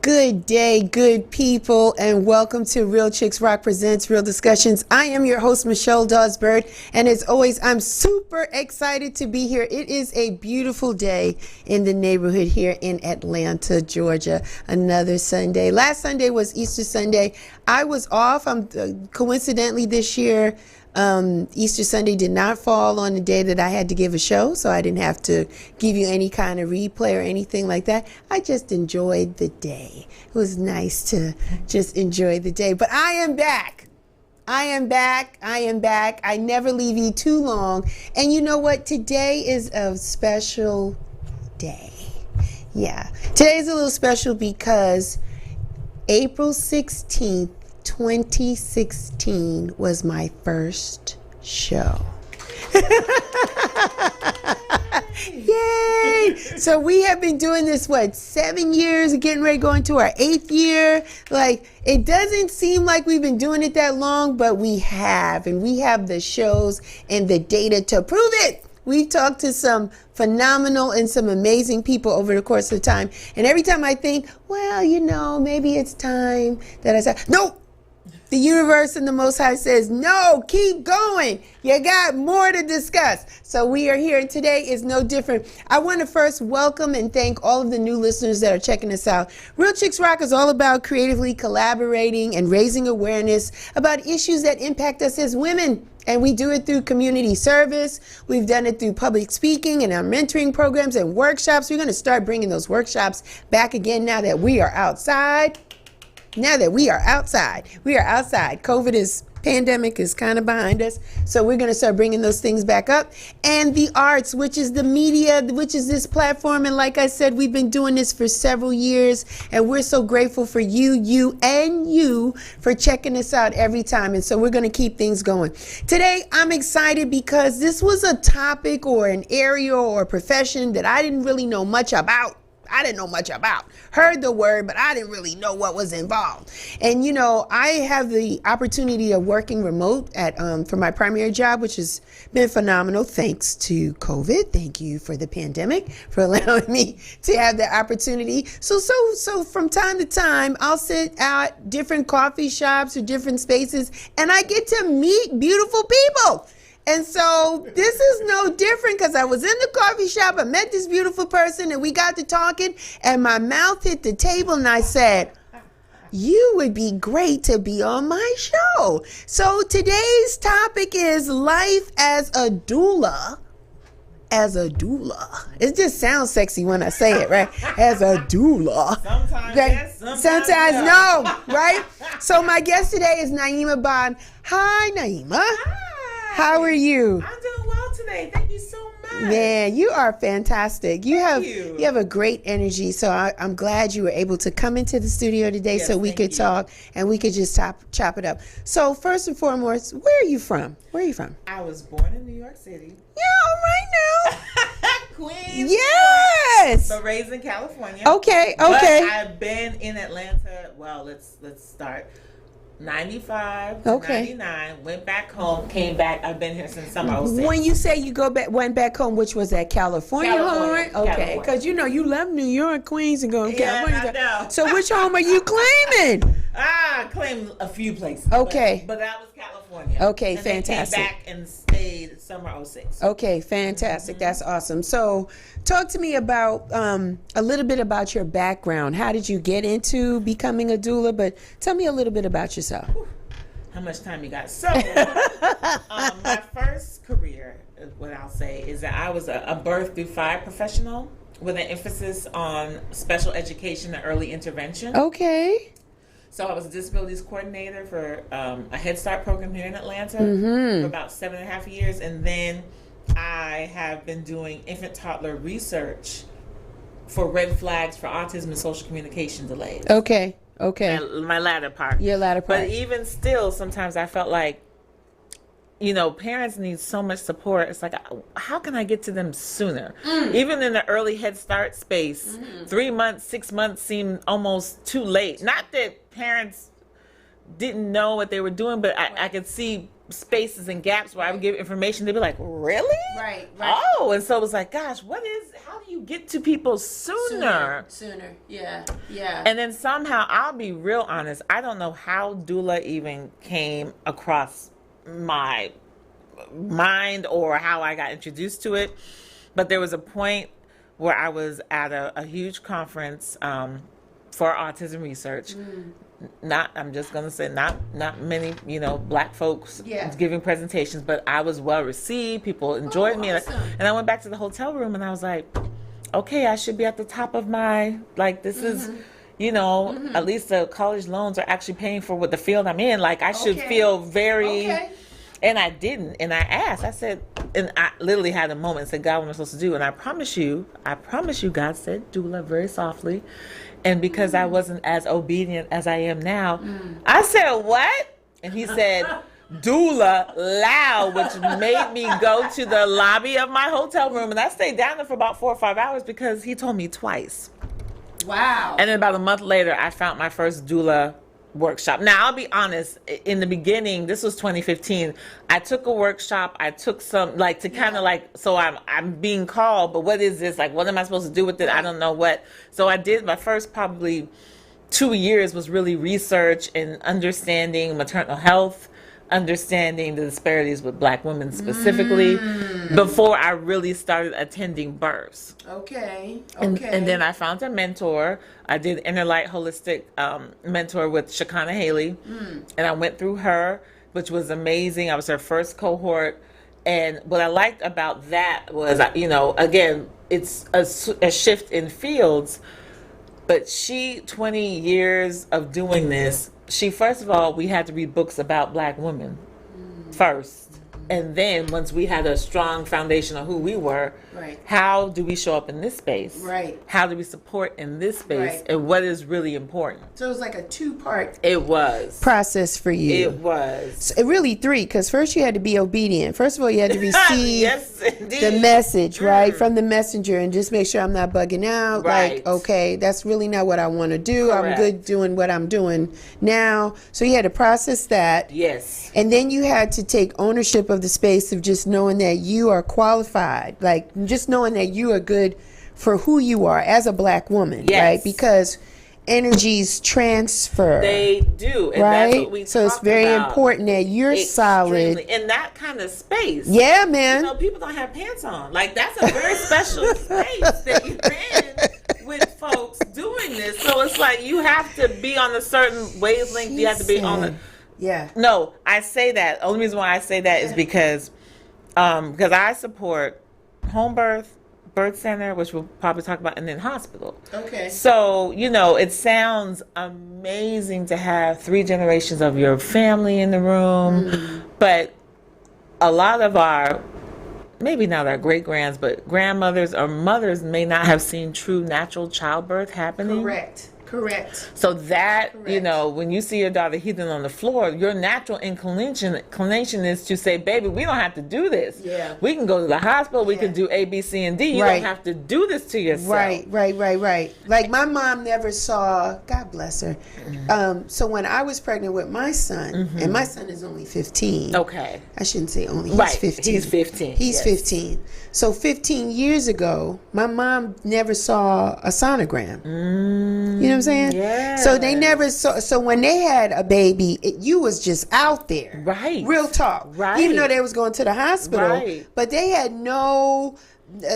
Good day, good people, and welcome to Real Chicks Rock Presents Real Discussions. I am your host, Michelle Dawes-Bird, and as always, I'm super excited to be here. It is a beautiful day in the neighborhood here in Atlanta, Georgia. Another Sunday. Last Sunday was Easter Sunday. I was off. Coincidentally this year, Easter Sunday did not fall on the day that I had to give a show, so I didn't have to give you any kind of replay or anything like that. I just enjoyed the day. It was nice to just enjoy the day. But I am back. I am back. I never leave you too long. And you know what? Today is a special day. Yeah. Today is a little special because April 16th, 2016 was my first show. Yay! So we have been doing this, 7 years, getting ready to go into our 8th year. Like, it doesn't seem like we've been doing it that long, but we have. And we have the shows and the data to prove it. We've talked to some phenomenal and some amazing people over the course of time. And every time I think, well, maybe it's time that I say, nope. The universe and the Most High says, no, keep going. You got more to discuss. So we are here, and today is no different. I want to first welcome and thank all of the new listeners that are checking us out. Real Chicks Rock is all about creatively collaborating and raising awareness about issues that impact us as women. And we do it through community service. We've done it through public speaking and our mentoring programs and workshops. We're going to start bringing those workshops back again now that we are outside. We are outside. Pandemic is kind of behind us. So we're going to start bringing those things back up. And the arts, which is the media, which is this platform. And like I said, we've been doing this for several years. And we're so grateful for you for checking us out every time. And so we're going to keep things going. Today, I'm excited because this was a topic or an area or a profession that I didn't really know much about. Heard the word, but I didn't really know what was involved. And I have the opportunity of working remote for my primary job, which has been phenomenal thanks to COVID. Thank you for the pandemic for allowing me to have the opportunity. So from time to time, I'll sit at different coffee shops or different spaces, and I get to meet beautiful people. And so this is no different because I was in the coffee shop. I met this beautiful person and we got to talking and my mouth hit the table and I said, you would be great to be on my show. So today's topic is life as a doula. As a doula. It just sounds sexy when I say it, right? As a doula. Sometimes yes, sometimes no, right? So my guest today is Naima Bond. Hi, Naima. Hi. How are you? I'm doing well today. Thank you so much. Man, you are fantastic. You Thank have a great energy. So I'm glad you were able to come into the studio today so we could talk and we could just chop it up. So first and foremost, where are you from? I was born in New York City. Yeah, all right now. Queens. Yes. But raised in California. Okay. But I've been in Atlanta. Well, let's start. 95 to 99, went back home, came back. I've been here since summer 06. When you say you went back home, which was at California home, right? Okay, because you left New York, Queens, and going to California. I know. So which home are you claiming? I claimed a few places. Okay. But that was California. Okay, and fantastic. Then came back and stayed summer 06. Okay, fantastic. That's awesome. So talk to me about a little bit about your background. How did you get into becoming a doula? But tell me a little bit about yourself. How much time you got? So my first career, what I'll say, is that I was a birth through 5 professional with an emphasis on special education and early intervention. Okay. So I was a disabilities coordinator for a Head Start program here in Atlanta for about 7.5 years. And then I have been doing infant toddler research for red flags for autism and social communication delays. Okay. My latter part. Your latter part. But even still, sometimes I felt like, parents need so much support. It's like, how can I get to them sooner? Even in the early Head Start space, 3 months, 6 months seemed almost too late. Not that parents didn't know what they were doing, but I could see spaces and gaps where I would give information. They'd be like, really? Right. Oh, and so it was like, gosh, how do you get to people sooner? Yeah. And then somehow, I'll be real honest, I don't know how doula even came across my mind or how I got introduced to it. But there was a point where I was at a huge conference for autism research. I'm just gonna say not many, Black folks giving presentations, but I was well received. People enjoyed me, awesome. and I went back to the hotel room and I was like, okay, I should be at the top of my, like, this is, at least the college loans are actually paying for what the field I'm in. Like, I should feel very, and I didn't. And I asked, I said, and I literally had a moment and said, God, what am I supposed to do? And I promise you, God said, doula, very softly. And because I wasn't as obedient as I am now, I said, what? And he said, doula, loud, which made me go to the lobby of my hotel room. And I stayed down there for about 4 or 5 hours because he told me twice. Wow. And then about a month later, I found my first doula workshop. Now, I'll be honest, in the beginning, this was 2015, I took a workshop, I took some, like, to kind of like, so I'm being called, but what is this? Like, what am I supposed to do with it? I don't know what. So I did my first probably 2 years was really research and understanding maternal health, understanding the disparities with Black women specifically, before I really started attending births. Okay. And then I found a mentor. I did Inner Light Holistic mentor with Shakana Haley, and I went through her, which was amazing. I was her first cohort, and what I liked about that was, again, it's a shift in fields, but 20 years of doing this, first of all, we had to read books about Black women first. And then once we had a strong foundation of who we were, how do we show up in this space? Right. How do we support in this space? And what is really important? So it was like a 2-part process for you. It was. So really 3, because first you had to be obedient. First of all, you had to receive the message, right, from the messenger, and just make sure I'm not bugging out. Right. Like, okay, that's really not what I want to do. Correct. I'm good doing what I'm doing now. So you had to process that. Yes. And then you had to take ownership of the space of just knowing that you are qualified, like just knowing that you are good for who you are as a Black woman, right? Because energies transfer. They do, and right? that's what we so it's very important that you're solid in that kind of space. Yeah, man. People don't have pants on. Like, that's a very special space that you're in with folks doing this. So it's like you have to be on a certain wavelength. You have to be on the. Yeah. No, I say that. The only reason why I say that is because I support home birth, birth center, which we'll probably talk about, and then hospital. Okay. So, it sounds amazing to have 3 generations of your family in the room, but a lot of our, maybe not our great-grands, but grandmothers or mothers may not have seen true natural childbirth happening. Correct. So that, when you see your daughter heaving on the floor, your natural inclination is to say, baby, we don't have to do this. Yeah. We can go to the hospital. We can do A, B, C, and D. You don't have to do this to yourself. Right. Like my mom never saw, God bless her. So when I was pregnant with my son, and my son is only 15. Okay. I shouldn't say only. He's 15. He's 15. He's 15. So 15 years ago, my mom never saw a sonogram. You know what I'm saying? Yeah. So they never saw. So when they had a baby, you was just out there. Right. Real talk. Right. Even though they was going to the hospital. Right. But they had no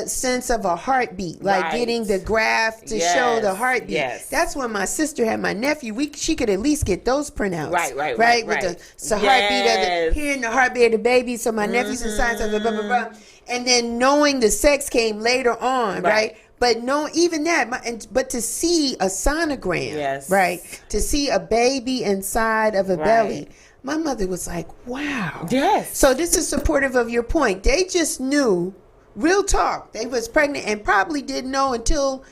sense of a heartbeat, like getting the graph to show the heartbeat. Yes. That's when my sister had my nephew. She could at least get those printouts. Right. With the heartbeat of hearing the heartbeat of the baby. So my nephew's in science of blah blah blah. And then knowing the sex came later on, right? But no, even that, but to see a sonogram, right? To see a baby inside of a belly, my mother was like, wow. Yes. So this is supportive of your point. They just knew, real talk, they was pregnant and probably didn't know until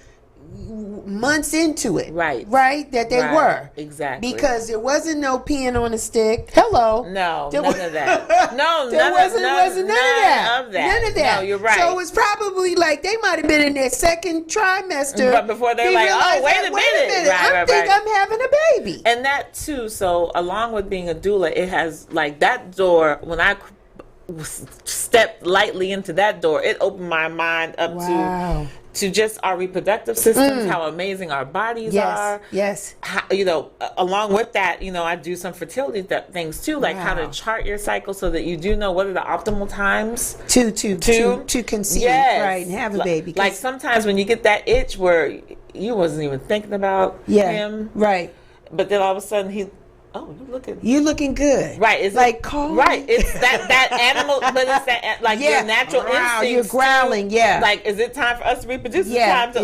months into it. Right. That they were. Exactly. Because there wasn't no peeing on a stick. Hello. No, There none was- of that. No, There wasn't none of that. of that. None of that. No, you're right. So it was probably like they might have been in their second trimester. But before they're like, realized oh, wait that, a minute. I think I'm having a baby. And that too, so along with being a doula, it has like that door, when I stepped lightly into that door, it opened my mind up to just our reproductive systems, how amazing our bodies are. Yes. How, along with that, I do some fertility things too, like how to chart your cycle so that you do know what are the optimal times to conceive, right, and have a baby. Like sometimes when you get that itch where you wasn't even thinking about him, right, but then all of a sudden you looking good, right? It's like cold, right? It's that animal, but it's that like your natural instincts. You're growling, Like, is it time for us to reproduce? It's time to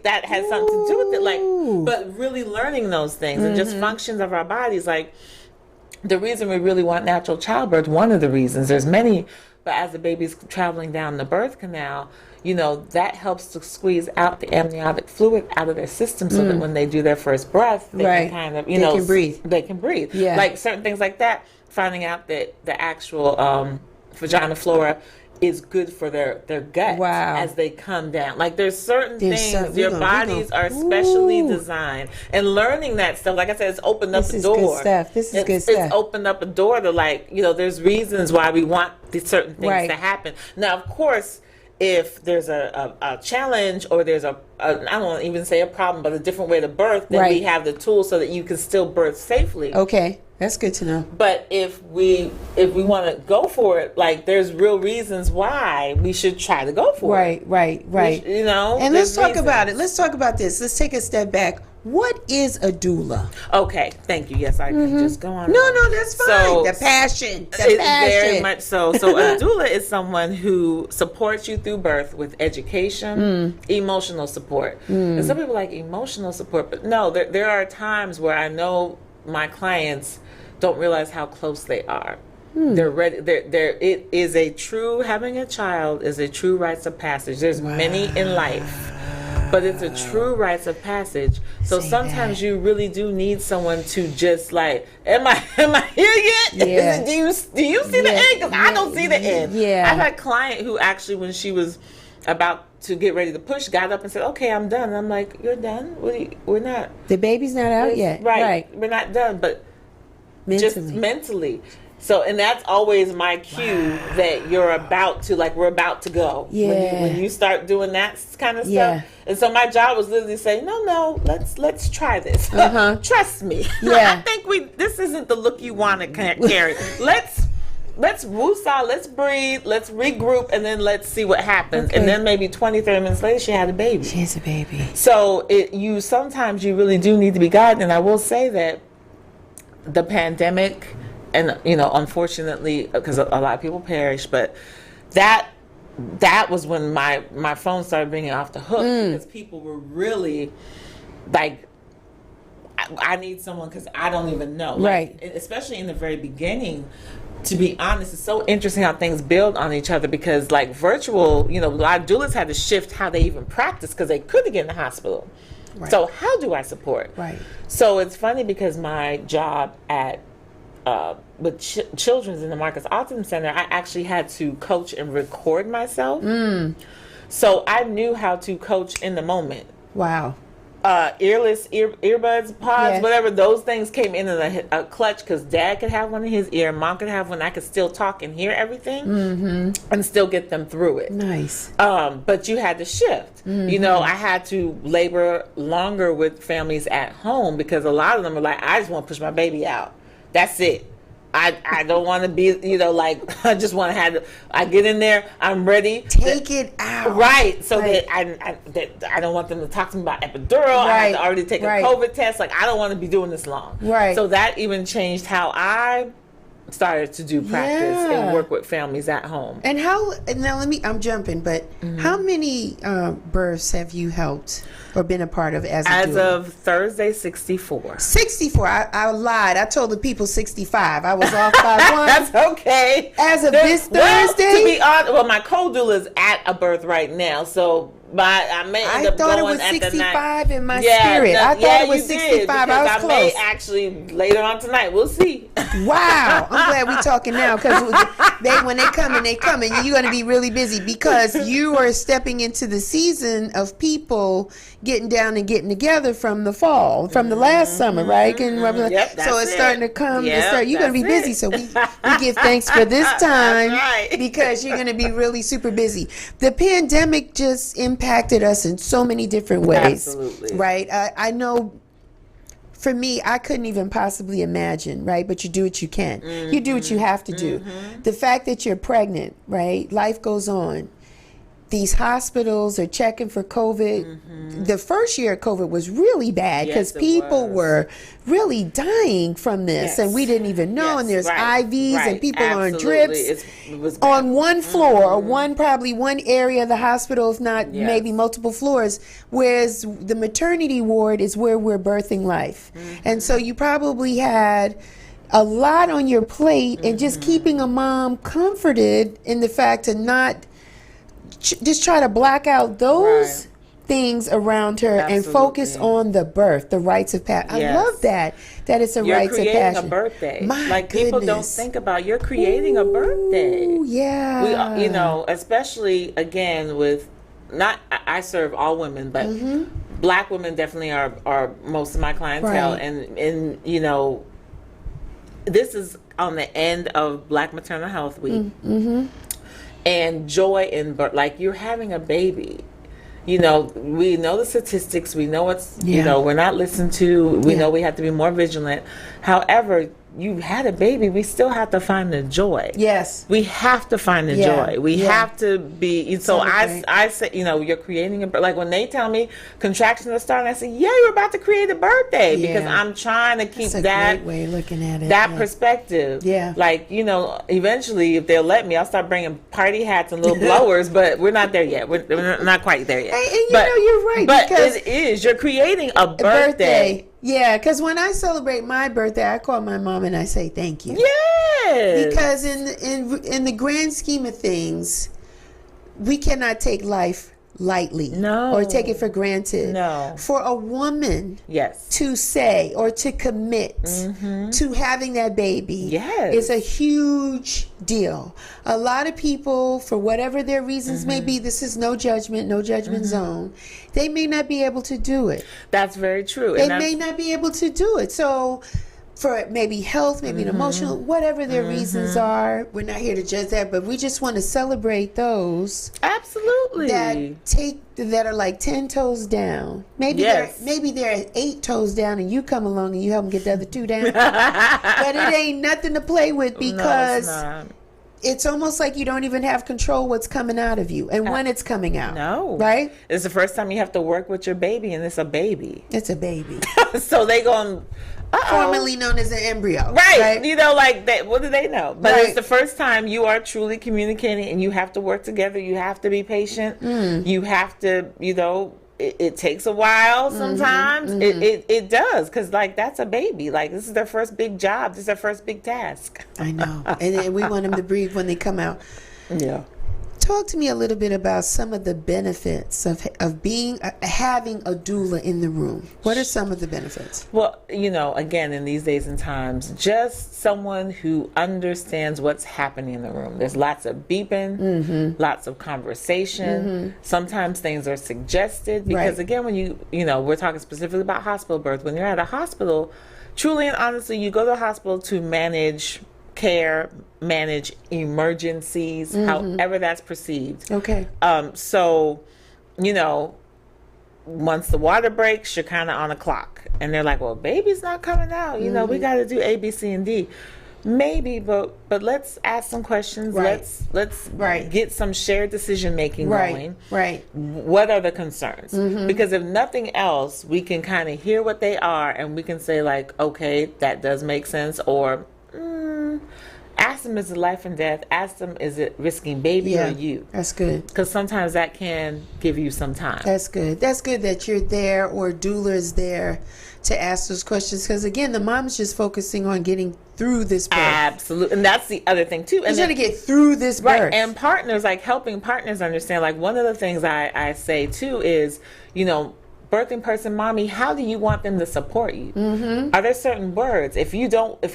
that has something to do with it. Like, but really learning those things and just functions of our bodies. Like, the reason we really want natural childbirth, one of the reasons, there's many, but as the baby's traveling down the birth canal, that helps to squeeze out the amniotic fluid out of their system so that when they do their first breath, they can kind of, they can breathe. They can breathe. Yeah. Like certain things like that, finding out that the actual vagina flora is good for their gut as they come down. Like there's certain things, your bodies are specially designed. And learning that stuff, like I said, it's opened up a door. This is good stuff. It's opened up a door to there's reasons why we want these certain things to happen. Now, of course, if there's a challenge or there's I don't want to even say a problem, but a different way to birth, then we have the tools so that you can still birth safely. Okay, that's good to know. But if we want to go for it, like there's real reasons why we should try to go for it. Right. And let's talk about it. Let's talk about this. Let's take a step back. What is a doula? Okay, thank you. Yes, I can just go on. No, that's fine. So, the passion. Very much so. So a doula is someone who supports you through birth with education, emotional support. And some people like emotional support, but no, there are times where I know my clients don't realize how close they are. They're ready. It is a true, having a child is a true rites of passage. There's many in life, but it's a true rites of passage. So sometimes you really do need someone to just like, am I here yet? Yeah. Do you see the end? Because I don't see the end. Yeah. I've had a client who actually, when she was about to get ready to push, got up and said, "Okay, I'm done." And I'm like, "You're done? We're not. The baby's not out yet. Right. We're not done, but just mentally." So, and that's always my cue that you're about to, like, we're about to go. Yeah. When you start doing that kind of stuff. And so my job was literally saying, no, let's try this. Trust me. Yeah. I think this isn't the look you want to carry. Let's woosah, let's breathe, let's regroup, and then let's see what happens. Okay. And then maybe 20, 30 minutes later, she had a baby. She has a baby. So sometimes you really do need to be guided. And I will say that the pandemic, and unfortunately, because a lot of people perish, but that was when my phone started ringing off the hook because people were really like, I need someone because I don't even know. Right. Like, especially in the very beginning, to be honest, it's so interesting how things build on each other because like virtual, a lot of doulas had to shift how they even practice because they couldn't get in the hospital. Right. So how do I support? Right. So it's funny because my job at with children's in the Marcus Autism Center, I actually had to coach and record myself. So I knew how to coach in the moment. Wow. Earbuds, pods, whatever, those things came in a clutch because Dad could have one in his ear, Mom could have one. I could still talk and hear everything and still get them through it. Nice. But you had to shift. I had to labor longer with families at home because a lot of them are like, I just want to push my baby out. That's it. I don't want to be, like, I just want to have, I get in there, I'm ready. Take it out. Right. So that I don't want them to talk to me about epidural. I have to already take a COVID test. Like, I don't want to be doing this long. Right. So that even changed how I started to do practice and work with families at home. And I'm jumping, but how many births have you helped or been a part of as a doula? As of Thursday, 64. 64. I lied. I told the people 65. I was off by one. That's okay. As of this Thursday? To be honest, my co-doula is at a birth right now, so I may end I up thought it going was at the 65 night. in my spirit. I thought it was you did, 65. I was because close. may actually later on tonight. We'll see. Wow, I'm glad we're talking now, because when they come and you're going to be really busy, because you are stepping into the season of people getting down and getting together from the fall, from the last summer, right? And Yep, so it's starting to come. Yep, You're going to be busy. So we give thanks for this time, right. because you're going to be really super busy. The pandemic just impacted us in so many different ways. Absolutely. Right? I know. For me, I couldn't even possibly imagine, right? But you do what you can. You do what you have to do. The fact that you're pregnant, right? Life goes on. These hospitals are checking for COVID. The first year of COVID was really bad, because people were really dying from this, and we didn't even know. And there's IVs and people on drips on one floor, or probably one area of the hospital, if not maybe multiple floors, whereas the maternity ward is where we're birthing life. And so you probably had a lot on your plate, and just keeping a mom comforted in the fact to not just try to block out those things around her and focus on the birth, the rites of passage. I love that it's a rites of passage. You're creating a birthday. My people don't think about, you're creating a birthday. Yeah. We, especially again with, not, I serve all women, but Black women definitely are most of my clientele, and this is on the end of Black Maternal Health Week. And joy in birth, like you're having a baby. We know the statistics. We know it's, we're not listened to. We know we have to be more vigilant. However, you had a baby, we still have to find the joy. Yes. We have to find the joy. We have to be, so I say, you're creating like when they tell me contractions are starting, I say, you're about to create a birthday, because I'm trying to keep that great way of looking at it. That perspective. Yeah. Like, eventually if they'll let me, I'll start bringing party hats and little blowers, but we're not there yet. We're not quite there yet. And you're right. But it is, you're creating a birthday. Yeah, because when I celebrate my birthday, I call my mom and I say thank you. Yes. Because in the grand scheme of things, we cannot take life lightly. No. Or take it for granted. No. For a woman to say or to commit to having that baby is a huge deal. A lot of people, for whatever their reasons may be, this is no judgment zone, they may not be able to do it. That's very true. They may not be able to do it. So for maybe health, maybe an emotional, whatever their reasons are, we're not here to judge that, but we just want to celebrate those absolutely that are like 10 toes down. Maybe they're 8 toes down, and you come along and you help them get the other 2 down. But it ain't nothing to play with, because it's almost like you don't even have control what's coming out of you and when it's coming out. No. Right? It's the first time you have to work with your baby, and it's a baby. It's a baby. So they going, formerly known as an embryo. Right. Like that. What do they know? But it's the first time you are truly communicating, and you have to work together. You have to be patient. You have to, it takes a while sometimes. It does, because that's a baby. Like, this is their first big job. This is their first big task. I know. And we want them to breathe when they come out. Yeah. Talk to me a little bit about some of the benefits of having a doula in the room. What are some of the benefits? Well, again, in these days and times, just someone who understands what's happening in the room. There's lots of beeping, lots of conversation. Sometimes things are suggested, because again, when we're talking specifically about hospital birth. When you're at a hospital, truly and honestly, you go to the hospital to manage care, manage emergencies, however that's perceived. Okay. So, once the water breaks, you're kind of on a clock, and they're like, well, baby's not coming out. We got to do A, B, C, and D. Maybe, but let's ask some questions. Let's get some shared decision making going. Right. What are the concerns? Because if nothing else, we can kind of hear what they are, and we can say, like, okay, that does make sense, or Ask them, is it life and death? Ask them, is it risking baby or you? That's good. Because sometimes that can give you some time. That's good. That's good that you're there, or doula is there to ask those questions. Because again, the mom's just focusing on getting through this birth. Absolutely. And that's the other thing too. And trying to get through this birth. Right. And partners, like helping partners understand, like one of the things I say too is, you know, birthing person, mommy, how do you want them to support you? Are there certain words? If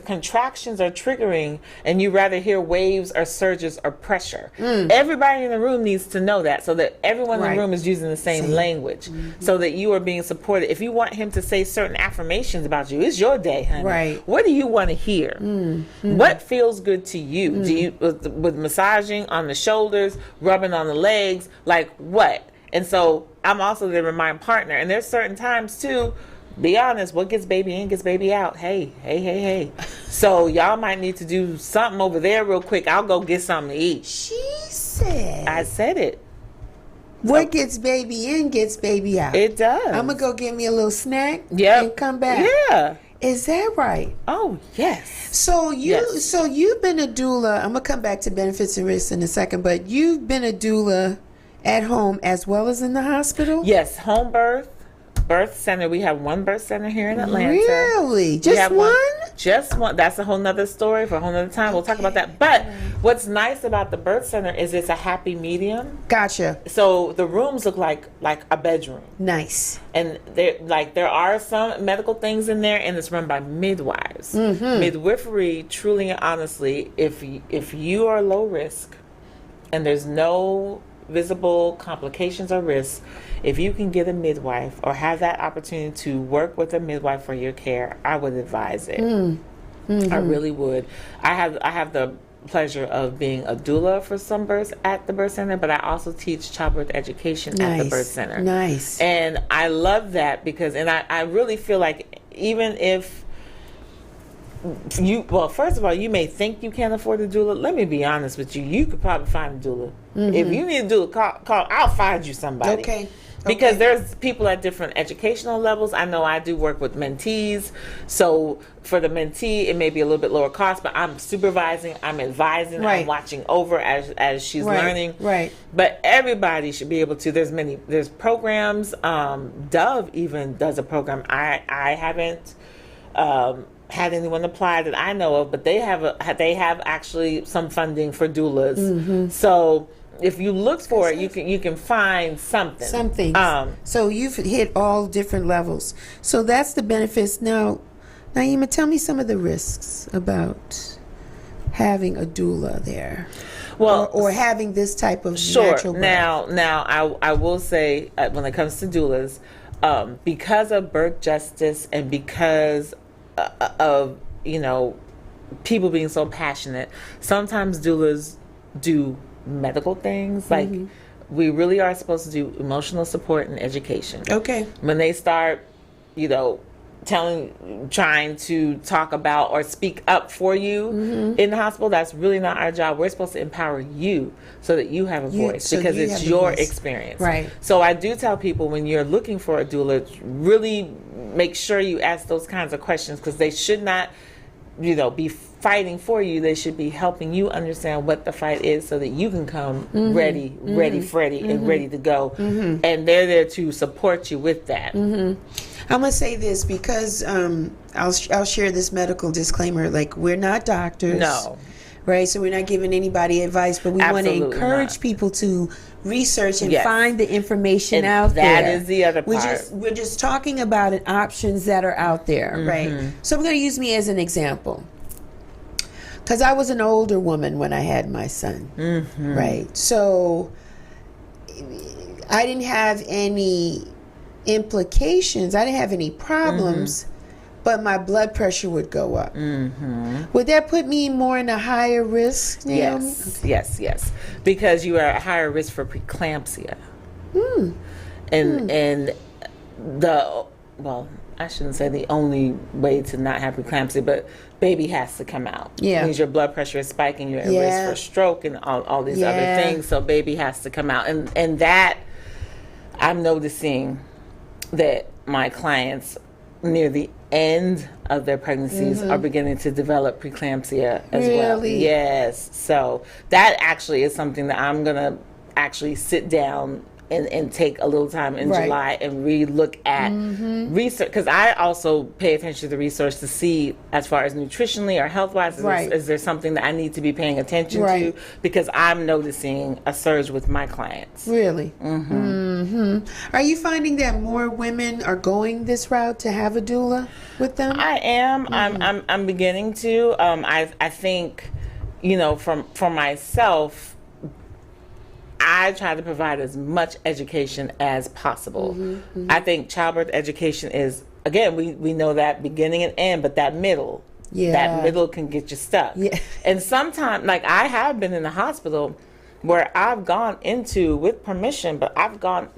contractions are triggering and you rather hear waves or surges or pressure, everybody in the room needs to know that, so that everyone in the room is using the same language, so that you are being supported. If you want him to say certain affirmations about you, it's your day, honey. Right. What do you want to hear? What feels good to you? Do you, with massaging on the shoulders, rubbing on the legs, like what? And so I'm also the remind partner. And there's certain times too, be honest, what gets baby in gets baby out. Hey. So y'all might need to do something over there real quick. I'll go get something to eat. She said. I said it. What gets baby in gets baby out. It does. I'm going to go get me a little snack and come back. Yeah. Is that right? Oh, yes. So you've been a doula. I'm going to come back to benefits and risks in a second, but you've been a doula at home as well as in the hospital? Yes, home birth center. We have one birth center here in Atlanta. Really? Just one? Just one. That's a whole nother story for a whole nother time. We'll talk about that. But what's nice about the birth center is it's a happy medium. Gotcha. So the rooms look like a bedroom. Nice. And there are some medical things in there, and it's run by midwives. Midwifery, truly and honestly, if you are low risk and there's no visible complications or risks, if you can get a midwife or have that opportunity to work with a midwife for your care, I would advise it. I really would. I have the pleasure of being a doula for some births at the birth center, but I also teach childbirth education at the birth center. Nice. And I love that because, and I really feel like even if first of all, you may think you can't afford a doula. Let me be honest with you. You could probably find a doula. If you need a doula, call. I'll find you somebody. Okay. Because there's people at different educational levels. I know I do work with mentees. So for the mentee, it may be a little bit lower cost, but I'm supervising, I'm advising, I'm watching over as she's learning. Right. But everybody should be able to. There's programs. Dove even does a program. I haven't had anyone apply that I know of, but they have actually some funding for doulas. So if you look for it, you can find something. Something. So you've hit all different levels. So that's the benefits. Now, Naima, tell me some of the risks about having a doula there. Well, or having this type of natural birth. Now, I will say when it comes to doulas, because of birth justice and because of people being so passionate, sometimes doulas do medical things. Like we really are supposed to do emotional support and education. Okay. When they start, trying to talk about or speak up for you in the hospital, that's really not our job. We're supposed to empower you so that you have a voice, because it's your experience. Right. So I do tell people, when you're looking for a doula, really make sure you ask those kinds of questions, because they should not be fighting for you. They should be helping you understand what the fight is, so that you can come ready, Freddy, and ready to go. And they're there to support you with that. I'm going to say this because I'll share this medical disclaimer. Like, we're not doctors. No. Right? So we're not giving anybody advice, but we want to encourage people to research and find the information out there. That is the other part. We're just talking about it, options that are out there, right? So we're going to use me as an example. Because I was an older woman when I had my son, right? So I didn't have any implications. I didn't have any problems, but my blood pressure would go up. Would that put me more in a higher risk, Naomi? Yes. Because you are at higher risk for preeclampsia. And I shouldn't say the only way to not have preeclampsia, but baby has to come out. Yeah. It means your blood pressure is spiking, you're at risk for stroke and all these other things. So baby has to come out. And that, I'm noticing that my clients near the end of their pregnancies are beginning to develop preeclampsia as well. Really? Yes. So that actually is something that I'm going to actually sit down and take a little time in July and re-look at research, because I also pay attention to the research to see, as far as nutritionally or health-wise, is there something that I need to be paying attention to, because I'm noticing a surge with my clients. Really? Are you finding that more women are going this route to have a doula with them? I am. I'm beginning to. I think, for myself, I try to provide as much education as possible. I think childbirth education is, again, we know that beginning and end, but that middle, that middle can get you stuck. And sometimes, like, I have been in the hospital where I've gone into, with permission, but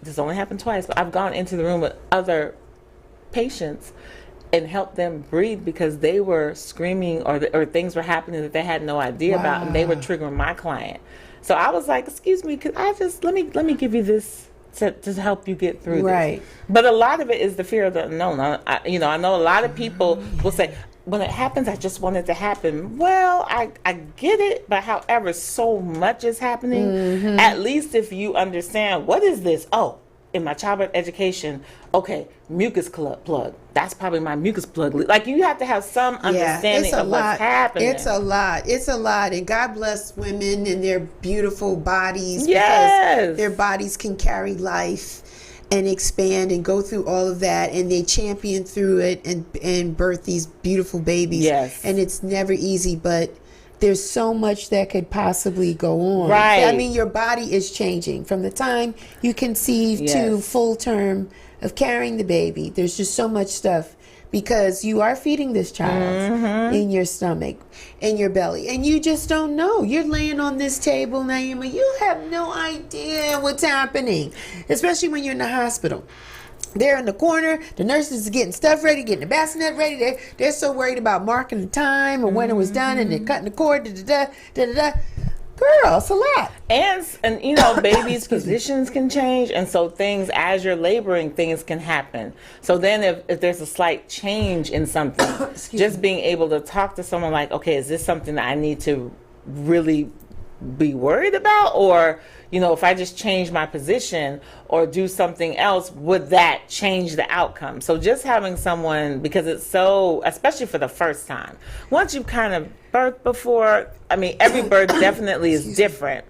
this only happened twice, but I've gone into the room with other patients and helped them breathe because they were screaming or things were happening that they had no idea about, and they were triggering my client. So I was like, excuse me, could I just, let me give you this to help you get through this. But a lot of it is the fear of the unknown. I know a lot of people will say, when it happens, I just want it to happen. Well, I get it, but however, so much is happening. At least if you understand, what is this? Oh, in my childbirth education, okay, mucus plug. That's probably my mucus plug. Like, you have to have some understanding of what's happening. It's a lot. And God bless women and their beautiful bodies. Because their bodies can carry life and expand and go through all of that. And they champion through it and birth these beautiful babies. And it's never easy, but there's so much that could possibly go on. I mean, your body is changing from the time you conceive to full term of carrying the baby. There's just so much stuff, because you are feeding this child in your stomach, in your belly, and you just don't know. You're laying on this table, Naima. You have no idea what's happening, especially when you're in the hospital. They're in the corner. The nurses are getting stuff ready, getting the bassinet ready. They're so worried about marking the time or when it was done, and they're cutting the cord. Girl, it's a lot. And babies' positions can change, and so things, as you're laboring, things can happen. So then if there's a slight change in something, just being able to talk to someone like, okay, is this something that I need to really be worried about? Or, if I just change my position or do something else, would that change the outcome? So just having someone, because it's so, especially for the first time, once you've kind of birthed before, I mean, every birth definitely is different,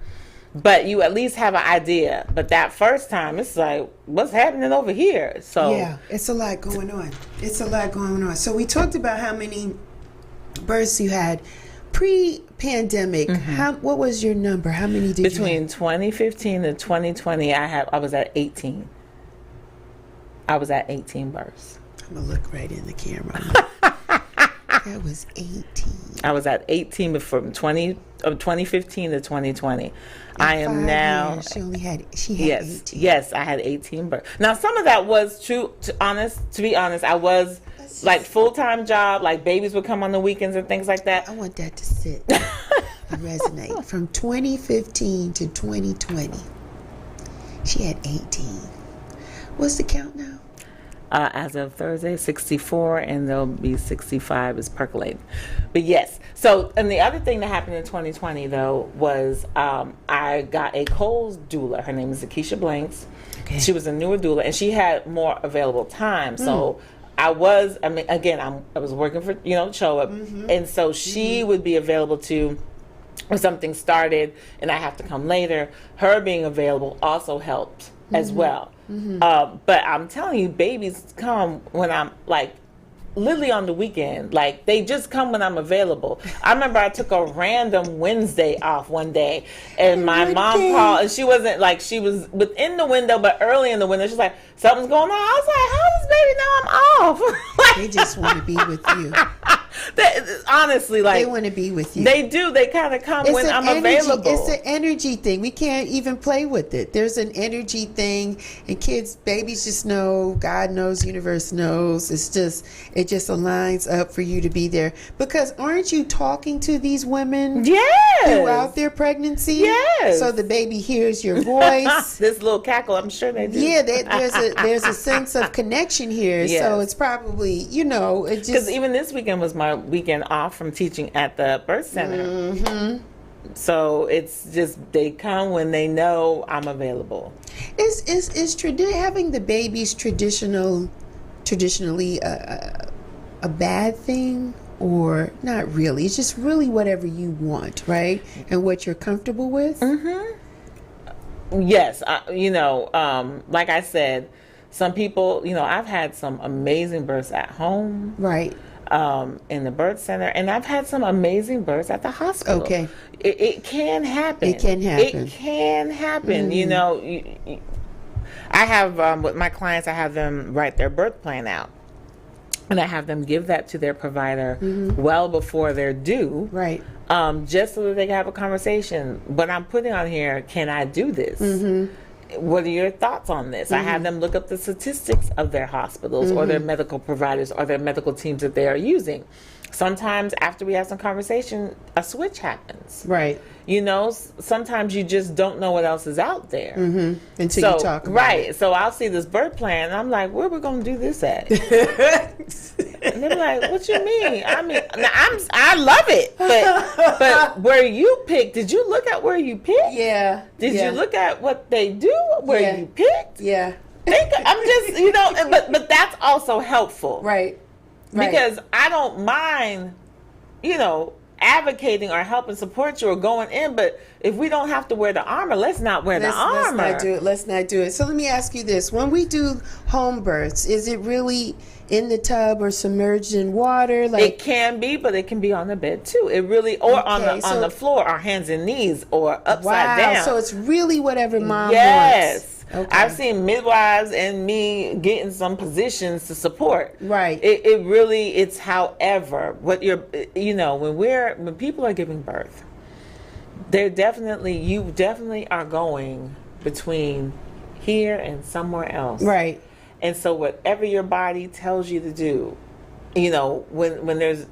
but you at least have an idea. But that first time, it's like, what's happening over here? So it's a lot going on. So we talked about how many births you had pre-pandemic. What was your number? How many did you have? Between 2015 and 2020, I was at 18. I was at 18 births. I'm gonna look right in the camera. That was 18. I was at 18 from 2015 to 2020. I am now. Years, she had 18. Yes, I had 18 births. Now, some of that was true. To be honest, I was like full-time job. Like, babies would come on the weekends and things like that. I want that to sit and resonate. From 2015 to 2020, she had 18. What's the count now? As of Thursday, 64, and there'll be 65 is percolating. But yes. So, and the other thing that happened in 2020, though, was I got a Kohl's doula. Her name is Akeisha Blanks. Okay. She was a newer doula, and she had more available time. So I was working for, Show Up. And so she would be available to, if something started and I have to come later, her being available also helped as well. But I'm telling you, babies come when I'm like literally on the weekend. Like, they just come when I'm available. I remember I took a random Wednesday off one day, and my mom called, and she wasn't like, she was within the window, but early in the window. She's like, something's going on. I was like, how does baby know I'm off? They just want to be with you. Honestly, like, they want to be with you. They do. They kind of come when I'm available. It's an energy thing. We can't even play with it. There's an energy thing, and babies just know. God knows, universe knows. It just aligns up for you to be there. Because aren't you talking to these women? Yes. Throughout their pregnancy? Yes. So the baby hears your voice. This little cackle, I'm sure they do. Yeah, there's a sense of connection here. Yes. So it's probably, it just... Because even this weekend was my weekend off from teaching at the birth center. Mm-hmm. So it's just, they come when they know I'm available. Is having the babies traditionally a bad thing? Or not really? It's just really whatever you want, right? And what you're comfortable with? Mm-hmm. Yes. Like I said, some people, I've had some amazing births at home. Right. In the birth center. And I've had some amazing births at the hospital. Okay. It can happen. It can happen. It can happen. Mm-hmm. I have, with my clients, I have them write their birth plan out. And I have them give that to their provider well before they're due. Right. Just so that they can have a conversation. But I'm putting on here, can I do this? Mm-hmm. What are your thoughts on this? Mm-hmm. I have them look up the statistics of their hospitals or their medical providers or their medical teams that they are using. Sometimes after we have some conversation, a switch happens. Right. Sometimes you just don't know what else is out there. Mm-hmm. Until you talk about it. So I'll see this birth plan, and I'm like, where are we going to do this at? And they're like, what you mean? I love it. But where you picked, did you look at where you picked? Yeah. Did you look at what they do where you picked? Yeah. I'm just, but that's also helpful. Right. Because I don't mind, advocating or helping support you or going in, but if we don't have to wear the armor, let's not wear the armor. Let's not do it. So let me ask you this. When we do home births, is it really in the tub or submerged in water? It can be, but it can be on the bed too. It really, or on the floor, or hands and knees, or upside down. So it's really whatever mom wants. Okay. I've seen midwives and me getting some positions to support. Right. It really, it's however, when people are giving birth, you definitely are going between here and somewhere else. Right. And so whatever your body tells you to do, when there's,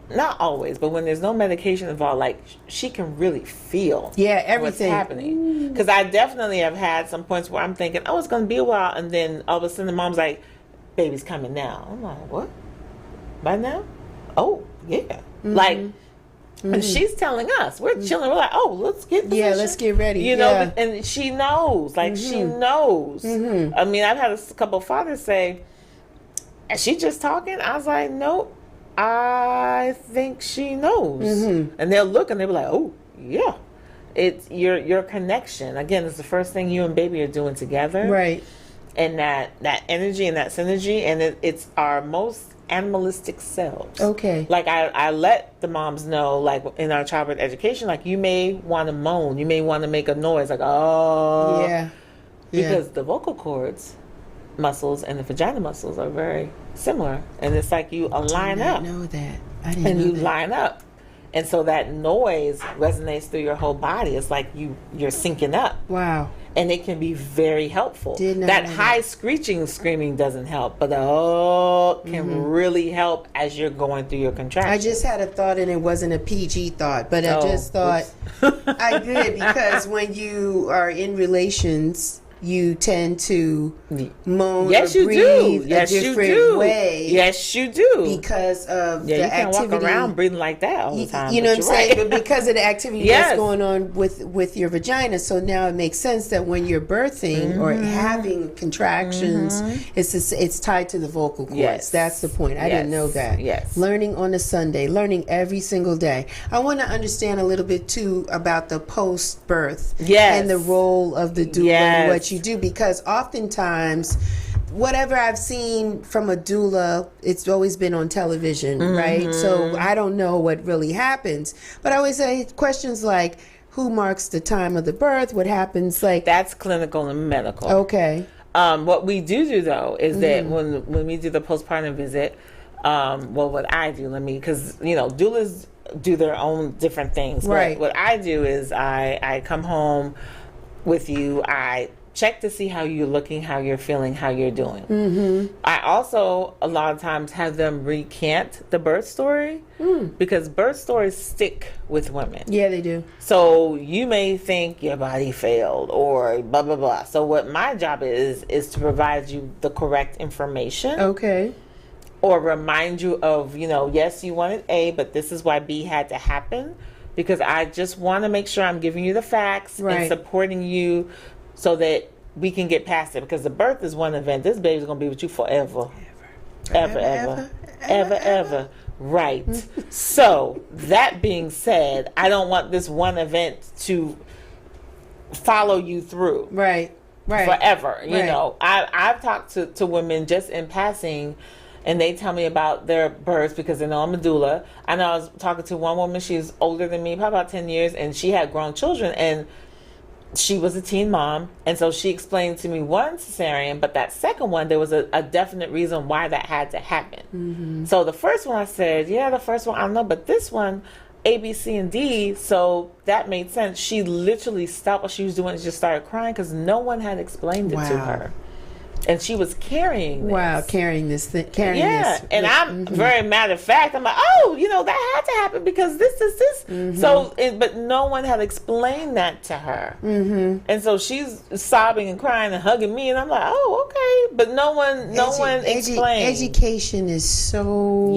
not always, but when there's no medication involved, like, she can really feel everything what's happening. Because I definitely have had some points where I'm thinking, it's going to be a while, and then all of a sudden the mom's like, baby's coming now. I'm like, what? By now? Oh, yeah. Mm-hmm. Like, and she's telling us, we're chilling, we're like, let's get position. Yeah, let's get ready. And she knows, she knows. Mm-hmm. I mean, I've had a couple of fathers say, is she just talking? I was like, nope. I think she knows. Mm-hmm. And they'll look and they'll be like, oh, yeah. It's your connection. Again, it's the first thing you and baby are doing together. Right. And that energy and that synergy, and it's our most animalistic selves. Okay. Like, I let the moms know, like, in our childbirth education, like, you may want to moan. You may want to make a noise, like, oh. Yeah. Because the vocal cords muscles and the vagina muscles are very similar, and it's like you align up. I know that. I didn't know that. Line up, and so that noise resonates through your whole body. It's like you're syncing up. Wow. And it can be very helpful. That high screaming doesn't help, but the can really help as you're going through your contractions. I just had a thought, and it wasn't a PG thought, but I just thought I did, because when you are in relations, you tend to moan or breathe a different way. Yes, you do. Because of the you activity. Can't walk around breathing like that all the time. You know what I'm saying? But because of the activity that's going on with your vagina. So now it makes sense that when you're birthing or having contractions, it's tied to the vocal cords. Yes. That's the point. I didn't know that. Yes. Learning on a Sunday. Learning every single day. I want to understand a little bit, too, about the post-birth. Yes. And the role of the doula and what you do, because oftentimes whatever I've seen from a doula, it's always been on television, right? So I don't know what really happens, but I always say questions like, who marks the time of the birth, what happens, like that's clinical and medical. Okay. What we do though is that when we do the postpartum visit, Well, what I do, because doulas do their own different things. Right. But what I do is I come home with you. I check to see how you're looking, how you're feeling, how you're doing. Mm-hmm. I also, a lot of times, have them recant the birth story because birth stories stick with women. Yeah, they do. So you may think your body failed or blah, blah, blah. So what my job is to provide you the correct information. Okay. Or remind you of, yes, you wanted A, but this is why B had to happen. Because I just want to make sure I'm giving you the facts and supporting you so that we can get past it. Because the birth is one event. This baby's going to be with you forever. Ever. Right. So, that being said, I don't want this one event to follow you through. Right. Forever. I've talked to women just in passing, and they tell me about their births because they know I'm a doula. I know I was talking to one woman, she's older than me, probably about 10 years, and she had grown children, and she was a teen mom. And so she explained to me one cesarean, but that second one, there was a definite reason why that had to happen. Mm-hmm. So the first one I said, the first one, I don't know, but this one, A, B, C, and D, so that made sense. She literally stopped what she was doing and just started crying because no one had explained it to her. And she was carrying this. Carrying this. And I'm very matter of fact. I'm like, that had to happen because this. Mm-hmm. So, but no one had explained that to her. Mm-hmm. And so she's sobbing and crying and hugging me, and I'm like, oh, okay. But no one explained. Education is so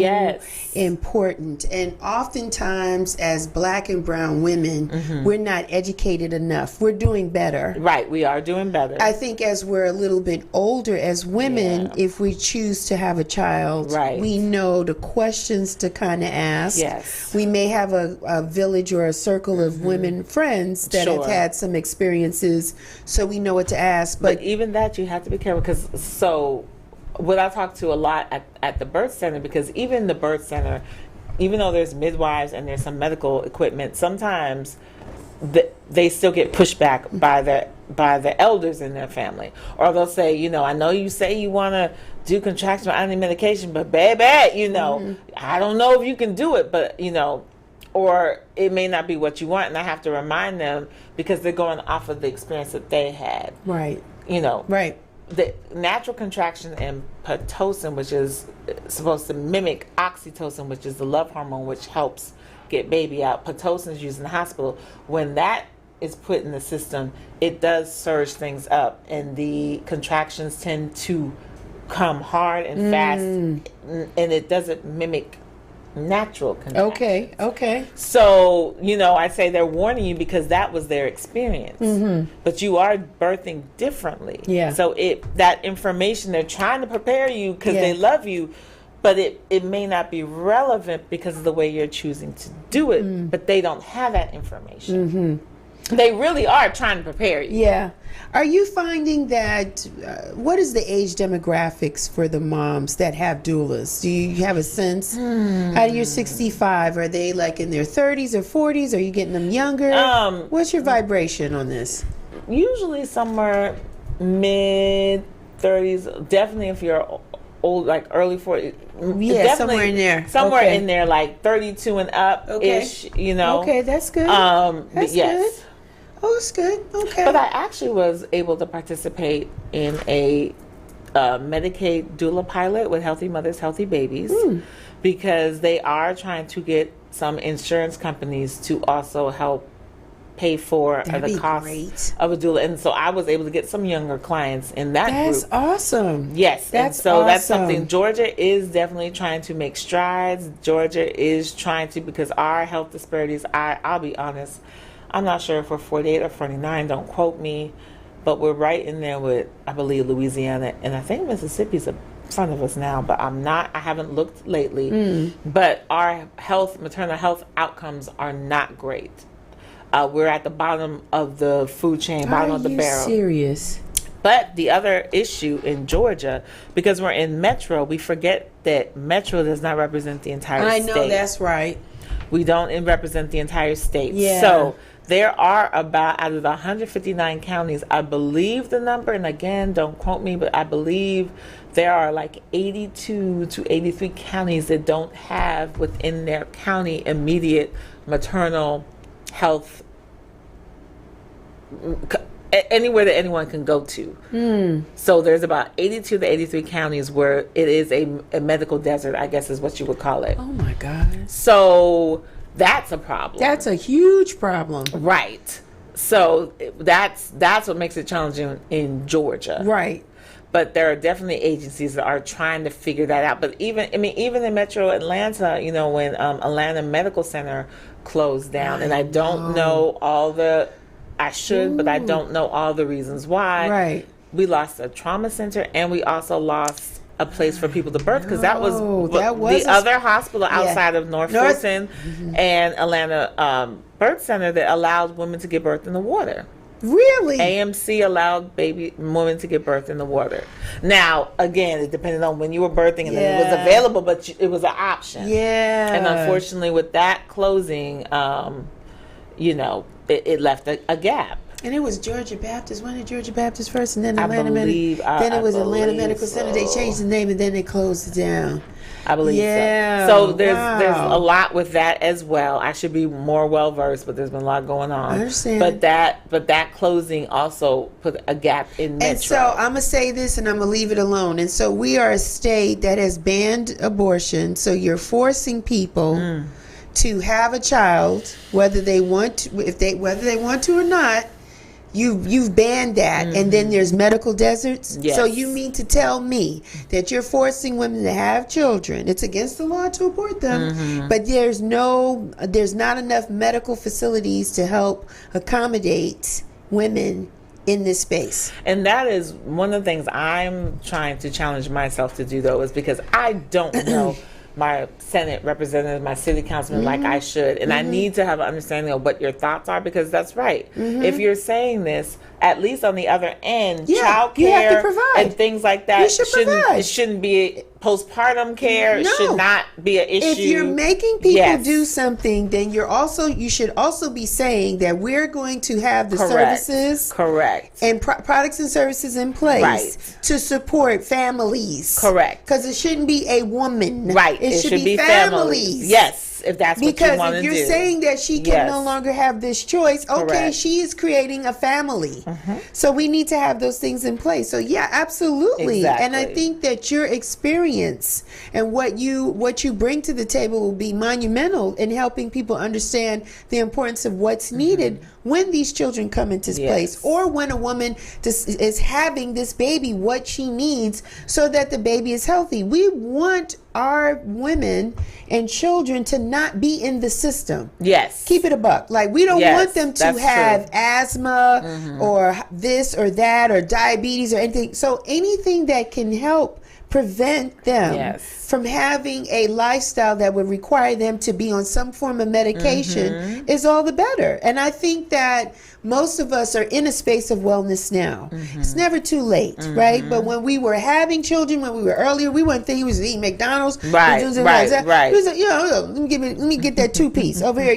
important, and oftentimes as Black and brown women, we're not educated enough. We're doing better. Right, we are doing better. I think as we're a little bit older as women, if we choose to have a child, we know the questions to kind of ask. Yes. We may have a village or a circle of women friends that have had some experiences, so we know what to ask. But even that, you have to be careful because what I talk to a lot at the birth center, because even the birth center, even though there's midwives and there's some medical equipment, sometimes they still get pushed back by the elders in their family, or they'll say, I know you say you want to do contraction without any medication, but baby, I don't know if you can do it, but or it may not be what you want, and I have to remind them because they're going off of the experience that they had. Right. The natural contraction and Pitocin, which is supposed to mimic oxytocin, which is the love hormone, which helps get baby out. Pitocin is used in the hospital. When that is put in the system, it does surge things up, and the contractions tend to come hard and fast, and it doesn't mimic natural contractions. Okay. So, I say they're warning you because that was their experience. But you are birthing differently. Yeah. So that information, they're trying to prepare you because they love you, but it may not be relevant because of the way you're choosing to do it, but they don't have that information. They really are trying to prepare you. Yeah. Are you finding that, what is the age demographics for the moms that have doulas? Do you have a sense? Out of your 65, are they like in their 30s or 40s? Are you getting them younger? What's your vibration on this? Usually somewhere mid 30s, definitely if you're old, like early 40s. Yeah, somewhere in there. Somewhere in there, like 32 and up-ish, Okay, that's good. That's good. Oh, it's good. Okay. But I actually was able to participate in a Medicaid doula pilot with Healthy Mothers, Healthy Babies, because they are trying to get some insurance companies to also help pay for the cost of a doula. And so I was able to get some younger clients in that group. That's awesome. Yes. That's awesome. That's awesome. something Georgia is definitely trying to make strides. Georgia is trying to, because our health disparities, I'll be honest, I'm not sure if we're 48 or 49, don't quote me, but we're right in there with, I believe, Louisiana, and I think Mississippi's in front of us now, but I haven't looked lately. But our maternal health outcomes are not great. We're at the bottom of the food chain, bottom of the barrel. Are you serious? But the other issue in Georgia, because we're in Metro, we forget that Metro does not represent the entire state. I know, that's right. We don't represent the entire state. Yeah. So There are about, out of the 159 counties, I believe the number, and again, don't quote me, but I believe there are like 82 to 83 counties that don't have within their county immediate maternal health anywhere that anyone can go to. So there's about 82 to 83 counties where it is a medical desert, I guess is what you would call it. Oh my God. So that's a problem. That's a huge problem. Right. So that's what makes it challenging in Georgia. Right. But there are definitely agencies that are trying to figure that out. But even in Metro Atlanta, when Atlanta Medical Center closed down, and I don't know all the, I should, but I don't know all the reasons why. Right. We lost a trauma center, and we also lost a place for people to birth, because that was the other hospital outside of North Fulton and Atlanta Birth Center that allowed women to give birth in the water. Really? AMC allowed women to give birth in the water. Now, again, it depended on when you were birthing, and then it was available, but it was an option. Yeah. And unfortunately, with that closing, it left a gap. And it was Georgia Baptist. When did Georgia Baptist first, and then Atlanta Medical? Then it was Atlanta Medical Center. They changed the name, and then they closed it down. I believe so. So there's a lot with that as well. I should be more well versed, but there's been a lot going on. I understand. But that closing also put a gap in Metro. And so I'm gonna say this, and I'm gonna leave it alone. And so we are a state that has banned abortion. So you're forcing people to have a child, whether they want to or not. You've banned that, and then there's medical deserts. Yes. So you mean to tell me that you're forcing women to have children? It's against the law to abort them, but there's not enough medical facilities to help accommodate women in this space. And that is one of the things I'm trying to challenge myself to do, though, is because I don't know my Senate representative, my city councilman like I should. And I need to have an understanding of what your thoughts are, because that's right. If you're saying this, at least on the other end, child you have to care provide. and things like that, provide. it shouldn't be postpartum care. No. It should not be an issue. If you're making people do something, then you should also be saying that we're going to have the services and products and services in place to support families. Correct. Because it shouldn't be a woman. Right. It should be families. Yes. If that's what you want to do. Because if you're saying that she can no longer have this choice, okay, she is creating a family. So we need to have those things in place. So yeah, absolutely. Exactly. And I think that your experience and what you bring to the table will be monumental in helping people understand the importance of what's needed when these children come into place, or when a woman is having this baby, what she needs so that the baby is healthy. We want our women and children to not be in the system. Yes. Keep it a buck. Like, we don't want them to have asthma or this or that or diabetes or anything. So anything that can help prevent them from having a lifestyle that would require them to be on some form of medication is all the better. And I think that most of us are in a space of wellness now. It's never too late, right? But when we were having children, when we were earlier, we weren't thinking we was eating McDonald's. Right. We was like, let me get that 2-piece over here.